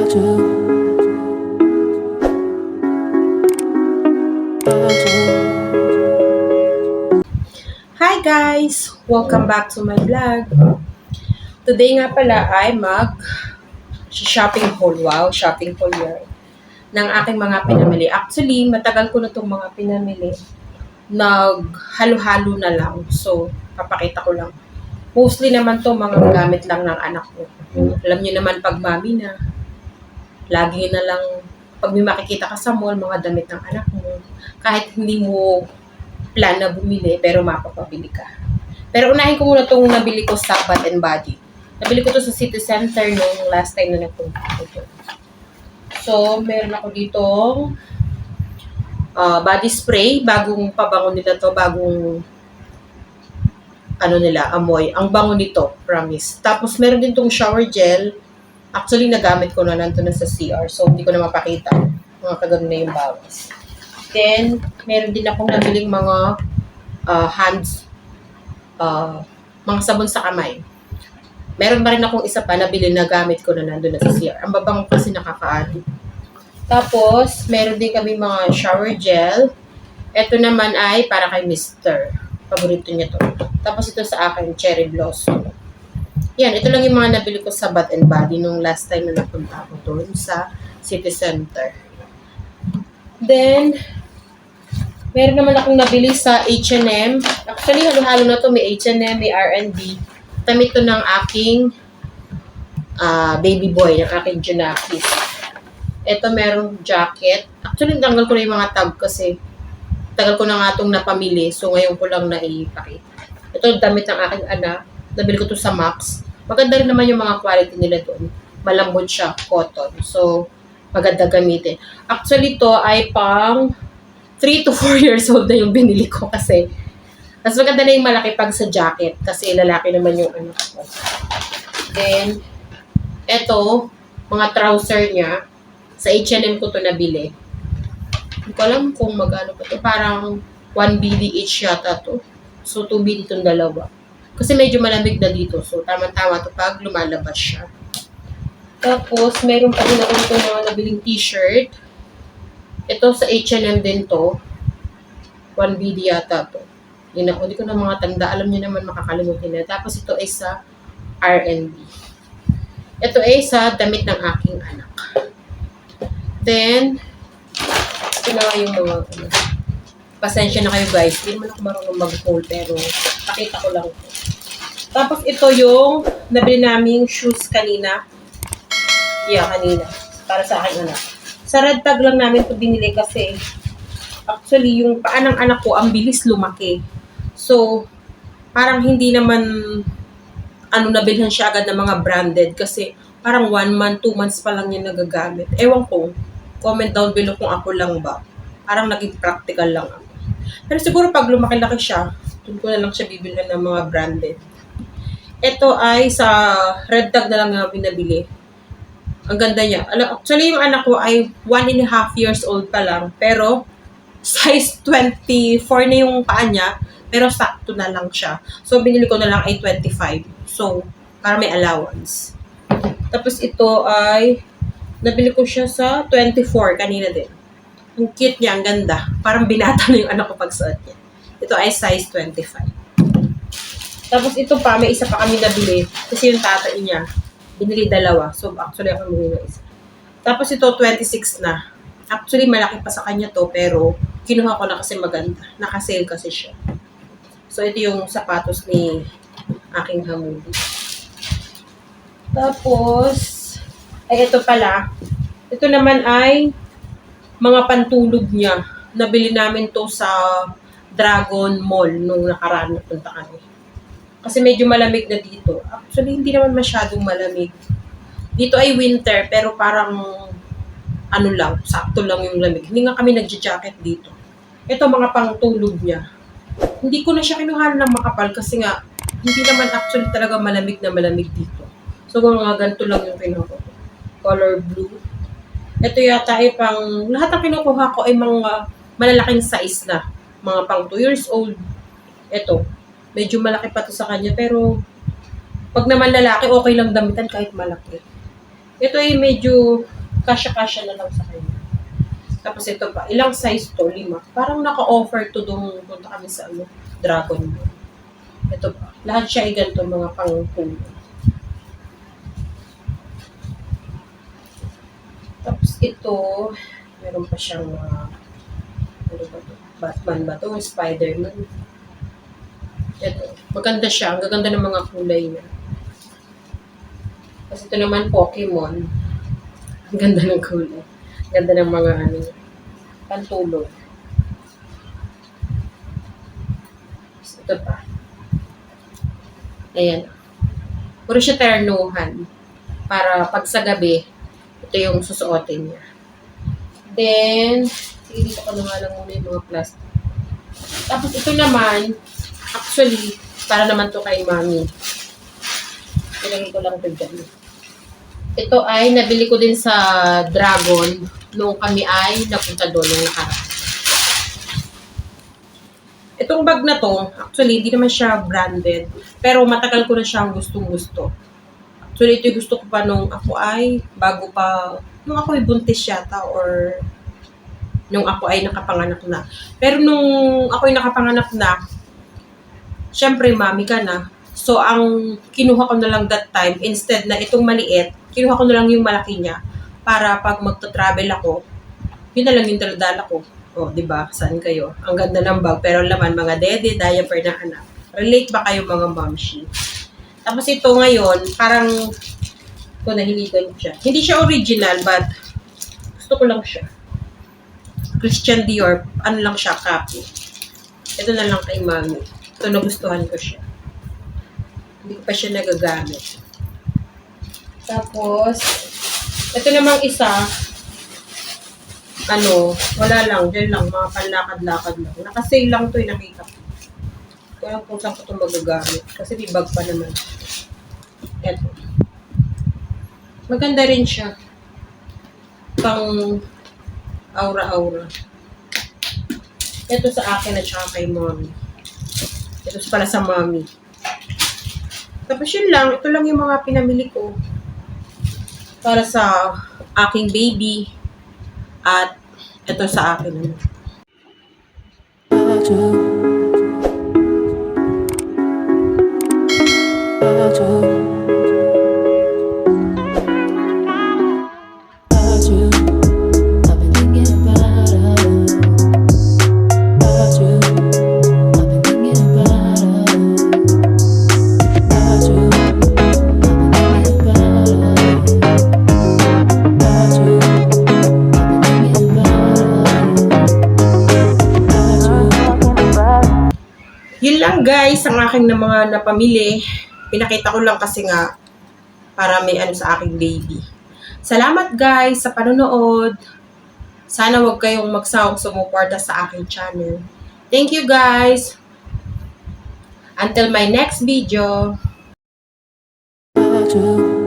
Hi guys! Welcome back to my vlog. Today nga pala ay shopping haul. Wow, shopping haul yan. Ng aking mga pinamili. Actually, matagal ko na itong mga pinamili. Naghalo-halo na lang. So, papakita ko lang. Mostly naman to mga gamit lang ng anak ko. Alam niyo naman pag mami na, lagi na lang, pag may makikita ka sa mall, mga damit ng anak mo, kahit hindi mo plan na bumili, pero mapapabili ka. Pero unahin ko muna itong nabili ko sa Bath and Body. Nabili ko to sa City Center nung last time na nagpunta ko to. So, meron ako ditong body spray. Bagong pabango nila to. Bagong amoy. Ang bango nito, promise. Tapos, meron din tong shower gel. Actually, nagamit ko na nandun na sa CR. So, hindi ko na mapakita. Mga kagano na yung bawas. Then, meron din akong nabiling mga mga sabon sa kamay. Meron pa rin akong isa pa nabili na gamit ko na nandun na sa CR. Ang babango kasi nakakaali. Tapos, meron din kami mga shower gel. Ito naman ay para kay Mr. Paborito niya to. Tapos ito sa akin, cherry blossom. Yan, ito lang yung mga nabili ko sa Bath and Body nung last time na napunta ako doon sa City Center. Then, meron naman akong nabili sa H&M. Actually, halo-halo na to. May H&M, may R&B. Tamit to ng aking baby boy, ng aking Junakis. Ito merong jacket. Actually, tanggal ko na yung mga tag kasi tagal ko na nga itong napamili. So, ngayon ko lang naipakita. Ito, damit ng aking anak. Nabili ko to sa Max. Maganda rin naman yung mga quality nila doon. Malambot siya, cotton. So, maganda gamitin. Actually, to ay pang 3 to 4 years old na yung binili ko kasi mas maganda na yung malaki pag sa jacket kasi lalaki naman yung anak ko. Then, eto, mga trouser niya, sa H&M ko to nabili. Hindi ko alam kung magano pa to. Parang 1 BD each yata to. So, 2 BD itong dalawa. Kasi medyo malamig na dito. So, tama-tama to pag lumalabas siya. Tapos, meron pa rin ako dito mga nabiling t-shirt. Ito sa H&M din to. 1 BD yata to. Yun ako, hindi ko na mga tanda. Alam niyo naman makakalimutin na. Tapos ito ay sa R&B. Ito ay sa damit ng aking anak. Then, ito na yung mga pasensya na kayo guys. Hindi naman ako marunong mag-haul pero pakita ko lang ito. Tapos ito yung nabili naming shoes kanina. Yeah, kanina. Para sa aking anak. Sa Red Tag lang namin ito binili kasi actually yung paa ng anak ko ang bilis lumaki. So, parang hindi naman nabilhan siya agad ng mga branded kasi parang 1 month, 2 months pa lang niya nagagamit. Ewan ko, comment down below kung ako lang ba. Parang naging practical lang ako. Pero siguro pag lumaki-laki siya, doon ko na lang siya bibilhan ng mga branded. Ito ay sa Red Tag na lang na binabili. Ang ganda niya. Actually, yung anak ko ay 1.5 years old pa lang. Pero, size 24 na yung paa niya. Pero, sakto na lang siya. So, binili ko na lang ay 25. So, para may allowance. Tapos, ito ay, nabili ko siya sa 24 kanina din. Ang cute niya, ang ganda. Parang binata na yung anak ko pagsuot niya. Ito ay size 25. Tapos, ito pa, may isa pa kami nabili. Kasi yung tatay niya, binili dalawa. So, actually, ako binili ng isa. Tapos, ito, 26 na. Actually, malaki pa sa kanya to, pero kinuha ko na kasi maganda. Naka-sale kasi siya. So, ito yung sapatos ni aking hamuli. Tapos, ay ito pala. Ito naman ay mga pantulog niya. Nabili namin to sa Dragon Mall nung nakaraan na punta kami. Kasi medyo malamig na dito. Actually, hindi naman masyadong malamig. Dito ay winter, pero parang sakto lang yung lamig. Hindi nga kami nagja-jacket dito. Ito mga pangtulog niya. Hindi ko na siya kinuha ng makapal kasi nga, hindi naman actually talaga malamig na malamig dito. So, mga ganito lang yung kinuha ko. Color blue. Ito yata ay lahat ng kinukuha ko ay mga malalaking size na. Mga pang 2 years old. Ito, medyo malaki pa to sa kanya pero pag naman lalaki, okay lang damitan kahit malaki. Ito ay medyo kasya-kasya na lang sa kanya. Tapos ito pa, ilang size to? 5. Parang naka-offer to doon punta kami sa Dragon Ball. Ito pa. Lahat siya ay ganito, mga pang-puno. Tapos ito, meron pa siyang ano ba to? Batman ba to? Spider-Man. Ito. Maganda siya. Ang gaganda ng mga kulay niya. Tapos ito naman Pokemon. Ang ganda ng kulay. Ganda ng mga pantulog. Ito pa. Ayan. Puro siya ternuhan. Para pag sa gabi, ito yung susuotin niya. Then, sige, dito ko na nga lang muna yung mga plastic. Tapos ito naman, actually, para naman to kay mami. Ilagay ko lang ito dyan. Ito ay nabili ko din sa Dragon nung kami ay napunta doon nung nakaraan. Itong bag na to, actually, hindi naman siya branded. Pero matagal ko na siyang gustong-gusto. Actually, ito yung gusto ko pa nung ako ay, bago pa, nung ako ay buntis yata or nung ako ay nakapanganak na. Pero nung ako ay nakapanganak na, syempre, mami ka na. So, ang kinuha ko na lang that time, instead na itong maliit, kinuha ko na lang yung malaki niya para pag magta-travel ako, yun na lang yung daladala ko. O, di ba? Saan kayo? Ang ganda ng bag, pero laman mga dede, diaper na anak. Relate ba kayo mga momshi? Tapos ito ngayon, parang ito nahiligan ko siya. Hindi siya original, but gusto ko lang siya. Christian Dior, ano lang siya, copy. Ito na lang kay mami. Ito nagustuhan ko siya. Hindi ko pa siya nagagamit. Tapos, ito namang isa, wala lang, dyan lang, mga panlakad-lakad lang. Nakasale lang to, nakita ko. Kaya kung saan ko ito magagamit. Kasi may bag pa naman. Ito. Maganda rin siya. Pang aura-aura. Ito sa akin at saka kay mommy. Ito pala sa mommy. Tapos yun lang, ito lang yung mga pinamili ko. Para sa aking baby. At ito sa akin. Yun lang guys, ang aking na mga napamili. Pinakita ko lang kasi nga para may sa aking baby. Salamat guys sa panonood. Sana wag kayong magsawang sumuporta sa aking channel. Thank you guys. Until my next video. I do.